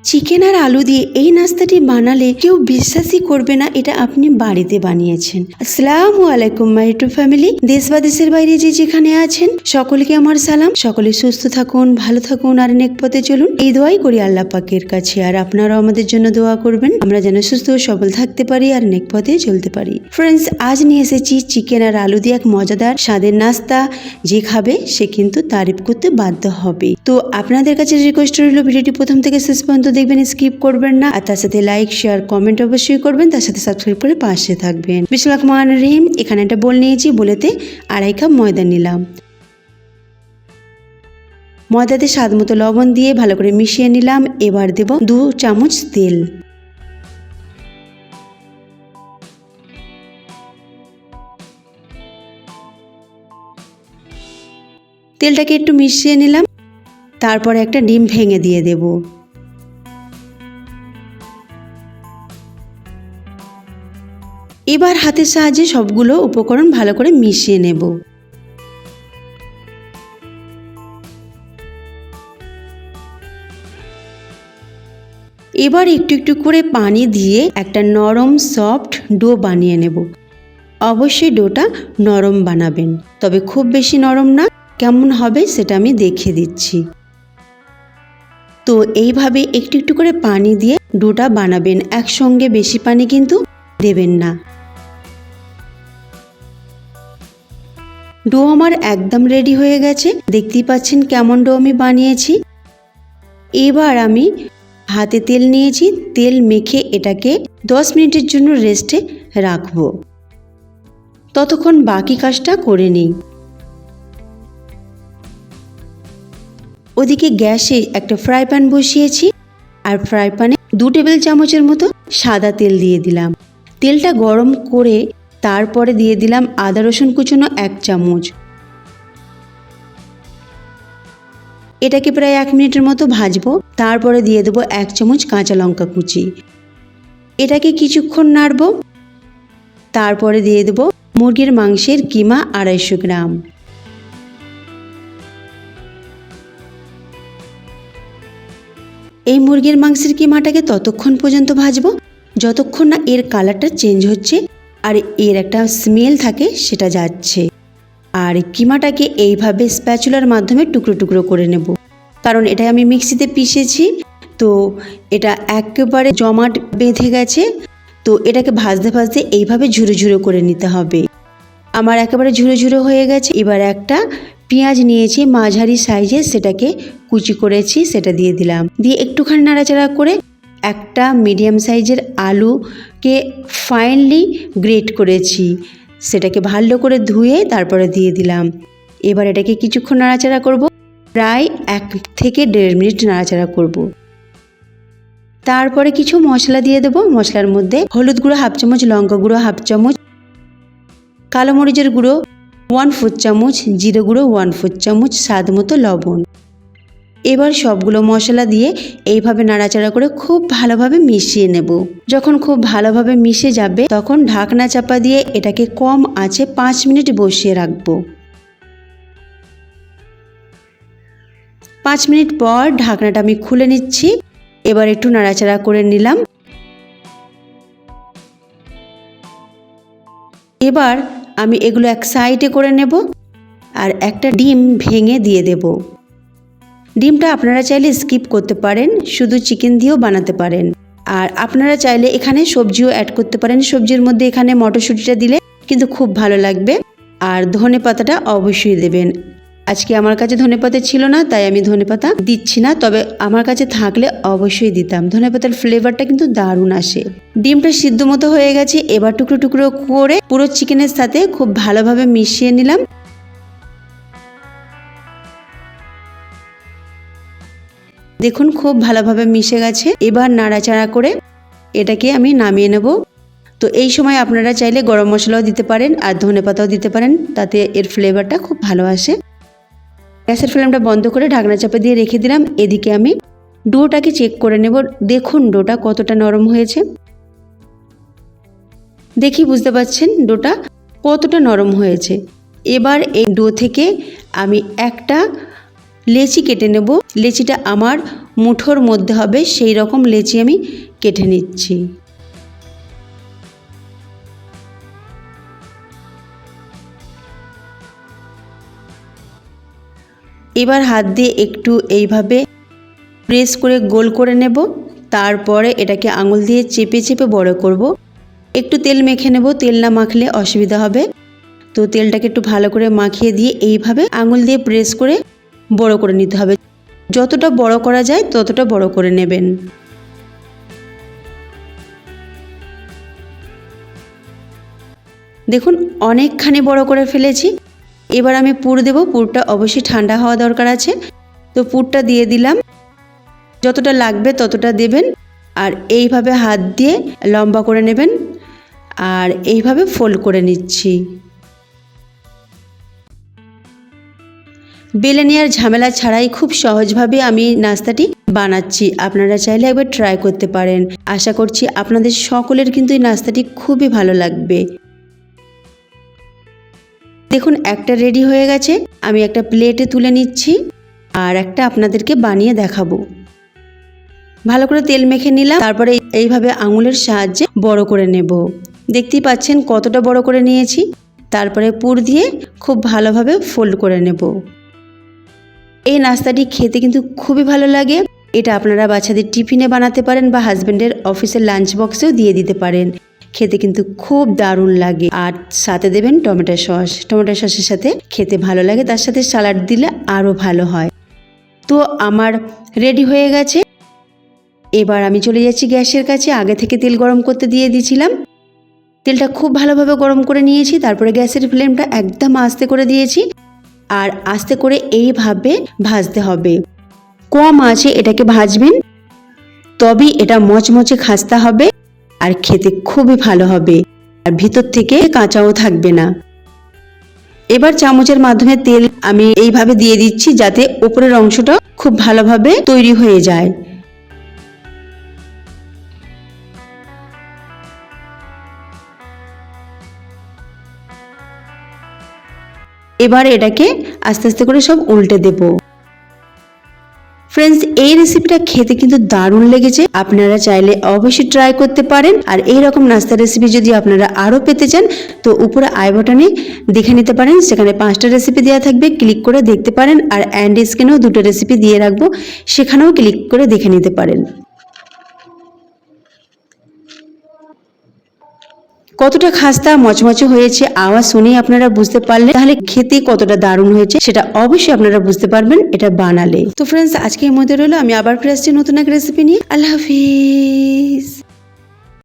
Chicken আর আলু দিয়ে এই নাস্তাটি বানালে কেউ বিশ্বাসই করবে না এটা আপনি বাড়িতে বানিয়েছেন। আসসালামু আলাইকুম মাই ইউটিউব ফ্যামিলি। দেশ বা দেশের বাইরে যে যেখানে আছেন সকলকে আমার সালাম। সকলে সুস্থ থাকুন, ভালো থাকুন আর নেক পথে চলুন, এই দোয়াই করি আল্লাহ পাকের কাছে। আর আপনারাও আমাদের জন্য দোয়া করবেন, আমরা যেন সুস্থ ও সবল থাকতে পারি আর নেক পথে চলতে পারি। ফ্রেন্ডস, আজ নিয়ে এসেছি চিকেন আর আলু দিয়ে এক মজাদার স্বাদের নাস্তা। যে খাবে সে কিন্তু তারিফ করতে বাধ্য হবে। তো আপনাদের কাছে রিকোয়েস্ট রইল, ভিডিওটি প্রথম থেকে শেষ পর্যন্ত দেখবেন, স্কিপ করবেন না। আর তার সাথে লাইক, শেয়ার, কমেন্ট অবশ্যই করবেন। তার সাথে সাবস্ক্রাইব করে পাশে থাকবেন। বিসমিল্লাহির রহমানির রহিম। এখানে একটা বোল নিয়েছি, বলেতে 2.5 কাপ ময়দা নিলাম। ময়দাতে স্বাদ মতো লবণ দিয়ে ভালো করে মিশিয়ে নিলাম। এবার দেব 2 চামচ তেল। তেলটাকে একটু মিশিয়ে নিলাম। তারপরে একটা ডিম ভেঙে দিয়ে দেব। এবার হাতের সাহায্যে সবগুলো উপকরণ ভালো করে মিশিয়ে নেব। এবার একটু একটু করে পানি দিয়ে একটা নরম সফট ডো বানিয়ে নেব। অবশ্যই ডোটা নরম বানাবেন, তবে খুব বেশি নরম না। কেমন হবে সেটা আমি দেখিয়ে দিচ্ছি। তো এইভাবে একটু একটু করে পানি দিয়ে ডোটা বানাবেন, একসঙ্গে বেশি পানি কিন্তু দেবেন না। ডো আমার একদম রেডি হয়ে গেছে, দেখতেই পাচ্ছেন কেমন ডো আমি বানিয়েছি। এবার আমি হাতে তেল নিয়েছি, তেল মেখে এটাকে 10 মিনিটের জন্য রেস্টে রাখবো। ততক্ষণ বাকি কাজটা করে নিই। ওদিকে গ্যাসে একটা ফ্রাই প্যান বসিয়েছি, আর ফ্রাই প্যানে 2 টেবিল চামচের মতো সাদা তেল দিয়ে দিলাম। তেলটা গরম করে তারপরে দিয়ে দিলাম আদা রসুন কুচনো 1 চামচ। এটাকে প্রায় 1 মিনিটের মতো ভাজবো। তারপরে দিয়ে দেবো 1 চামচ কাঁচা লঙ্কা কুচি। এটাকে কিছুক্ষণ নাড়বো। তারপরে দিয়ে দেবো মুরগির মাংসের কিমা 250 গ্রাম। এই মুরগির মাংসের কিমাটাকে ততক্ষণ পর্যন্ত ভাজবো যতক্ষণ না এর কালারটা চেঞ্জ হচ্ছে আর এর একটা স্মেল থাকে সেটা যাচ্ছে। আর কিমাটাকে এইভাবে স্প্যাচুলার মাধ্যমে টুকরো টুকরো করে নেব, কারণ এটা আমি মিক্সিতে পিষেছি, তো এটা একেবারে জমাট বেঁধে গেছে। তো এটাকে ভাজতে ভাজতে এইভাবে ঝুরো ঝুরো করে নিতে হবে। আমার একেবারে ঝুরো ঝুরো হয়ে গেছে। এবার একটা পেঁয়াজ নিয়েছি মাঝারি সাইজে, সেটাকে কুচি করেছি, সেটা দিয়ে দিলাম। দিয়ে একটুখানি নাড়াচাড়া করে একটা মিডিয়াম সাইজের আলুকে ফাইনলি গ্রেট করেছি, সেটাকে ভালো করে ধুয়ে তারপরে দিয়ে দিলাম। এবার এটাকে কিছুক্ষণ নাড়াচাড়া করব, প্রায় 1 থেকে 1.5 মিনিট নাড়াচাড়া করব। তারপরে কিছু মশলা দিয়ে দেবো। মশলার মধ্যে হলুদ গুঁড়ো 1/2 চামচ, লঙ্কা গুঁড়ো 1/2 চামচ, কালো মরিচের গুঁড়ো 1/4 চামচ, জিরে গুঁড়ো 1/4 চামচ, স্বাদ মতো লবণ। এবার সবগুলো মশলা দিয়ে এইভাবে নাড়াচাড়া করে খুব ভালোভাবে মিশিয়ে নেব। যখন খুব ভালোভাবে মিশে যাবে তখন ঢাকনা চাপা দিয়ে এটাকে কম আঁচে 5 মিনিট বসিয়ে রাখবো। 5 মিনিট পর ঢাকনাটা আমি খুলে নিচ্ছি। এবার একটু নাড়াচাড়া করে নিলাম। এবার আমি এগুলো এক সাইডে করে নেব আর একটা ডিম ভেঙে দিয়ে দেব। ডিমটা আপনারা চাইলে স্কিপ করতে পারেন, শুধু চিকেন দিয়েও বানাতে পারেন। আর আপনারা চাইলে এখানে সবজিও অ্যাড করতে পারেন। সবজির মধ্যে এখানে মটরশুঁটিটা দিলে কিন্তু খুব ভালো লাগবে। আর ধনেপাতাটা অবশ্যই দেবেন। আজকে আমার কাছে ধনেপাতা ছিল না, তাই আমি ধনেপাতা দিচ্ছি না, তবে আমার কাছে থাকলে অবশ্যই দিতাম। ধনেপাতার ফ্লেভারটা কিন্তু দারুণ আসে। ডিমটা সিদ্ধ মতো হয়ে গেছে। এবার টুকরো টুকরো করে পুরো চিকেনের সাথে খুব ভালোভাবে মিশিয়ে নিলাম। দেখুন খুব ভালোভাবে মিশে গেছে। এবার নাড়াচাড়া করে এটাকে আমি নামিয়ে নেব। তো এই সময় আপনারা চাইলে গরম মশলাও দিতে পারেন আর ধনেপাতাও দিতে পারেন, তাতে এর ফ্লেভারটা খুব ভালো আসে। গ্যাসের ফ্লেমটা বন্ধ করে ঢাকনা চাপা দিয়ে রেখে দিলাম। এদিকে আমি ডোটাকে চেক করে নেব। দেখুন ডোটা কতটা নরম হয়েছে, দেখি বুঝতে পারছেন ডোটা কতটা নরম হয়েছে। এবার এই ডো থেকে আমি একটা লেচি কেটে নেব। লেচিটা আমার মুঠোর মধ্যে হবে সেই রকম লেচি আমি কেটে নিচ্ছি। এবার হাত দিয়ে একটু এইভাবে প্রেস করে গোল করে নেব। তারপরে এটাকে আঙুল দিয়ে চেপে চেপে বড় করব। একটু তেল মেখে নেব, তেল না মাখলে অসুবিধা হবে। তো তেলটাকে একটু ভালো করে মাখিয়ে দিয়ে এইভাবে আঙুল দিয়ে প্রেস করে বড় করে নিতে হবে। যতটা বড় করা যায় ততটা বড় করে নেবেন। দেখুন অনেকখানি বড় করে ফেলেছি। এবার আমি পুর দেব। পুরটা অবশ্যই ঠান্ডা হওয়া দরকার আছে। তো পুরটা দিয়ে দিলাম। যতটা লাগবে ততটা দেবেন। আর এইভাবে হাত দিয়ে লম্বা করে নেবেন আর এইভাবে ফোল্ড করে নিচ্ছি। বেলে নেওয়ার ঝামেলা ছাড়াই খুব সহজভাবে আমি নাস্তাটি বানাচ্ছি। আপনারা চাইলে একবার ট্রাই করতে পারেন। আশা করছি আপনাদের সকলের কিন্তু এই নাস্তাটি খুবই ভালো লাগবে। দেখুন একটা রেডি হয়ে গেছে। আমি একটা প্লেটে তুলে নিচ্ছি আর একটা আপনাদেরকে বানিয়ে দেখাবো। ভালো করে তেল মেখে নিলাম। তারপরে এইভাবে আঙুলের সাহায্যে বড় করে নেব। দেখতেই পাচ্ছেন কতটা বড় করে নিয়েছি। তারপরে পুর দিয়ে খুব ভালোভাবে ফোল্ড করে নেব। এই নাস্তাটি খেতে কিন্তু খুবই ভালো লাগে। এটা আপনারা বাচ্চাদের টিফিনে বানাতে পারেন বা হাজব্যান্ডের অফিসের লাঞ্চ বক্সেও দিয়ে দিতে পারেন। খেতে কিন্তু খুব দারুণ লাগে। আর সাথে দেবেন টমেটো সস। টমেটো সসের সাথে খেতে ভালো লাগে, তার সাথে স্যালাড দিলে আরও ভালো হয়। তো আমার রেডি হয়ে গেছে। এবার আমি চলে যাচ্ছি গ্যাসের কাছে। আগে থেকে তেল গরম করতে দিয়ে দিয়েছিলাম। তেলটা খুব ভালোভাবে গরম করে নিয়েছি। তারপরে গ্যাসের ফ্লেমটা একদম আস্তে করে দিয়েছি আর আস্তে করে এইভাবে ভাজতে হবে। কম আঁচে এটাকে ভাজবেন, তবেই এটা মচমচে খাস্তা হবে আর খেতে খুবই ভালো হবে আর ভিতর থেকে কাঁচাও থাকবে না। এবার চামচের মাধ্যমে তেল আমি এইভাবে দিয়ে দিচ্ছি যাতে উপরের অংশটা খুব ভালোভাবে তৈরি হয়ে যায়। এবার এটাকে আস্তে আস্তে করে সব উল্টে দেব। ফ্রেন্ডস, এই রেসিপিটা খেতে কিন্তু দারুণ লেগেছে। আপনারা চাইলে অবশ্যই ট্রাই করতে পারেন। আর এই রকম নাস্তার রেসিপি যদি আপনারা আরও পেতে চান তো উপরে আই বাটনে দেখে নিতে পারেন। সেখানে 5টা রেসিপি দেওয়া থাকবে, ক্লিক করে দেখতে পারেন। আর এন্ড স্ক্রিনেও 2টো রেসিপি দিয়ে রাখবো, সেখানেও ক্লিক করে দেখে নিতে পারেন। কতটা খাস্তা মচমচে হয়েছে আওয়াজ শুনেই আপনারা বুঝতে পারলে, তাহলে খেতে কতটা দারুণ হয়েছে সেটা অবশ্যই আপনারা বুঝতে পারবেন এটা বানালে। তো ফ্রেন্ডস, আজকে এর মধ্যে রইলো। আমি আবার ফিরে আসছি নতুন এক রেসিপি নিয়ে। আল্লাহ হাফিজ।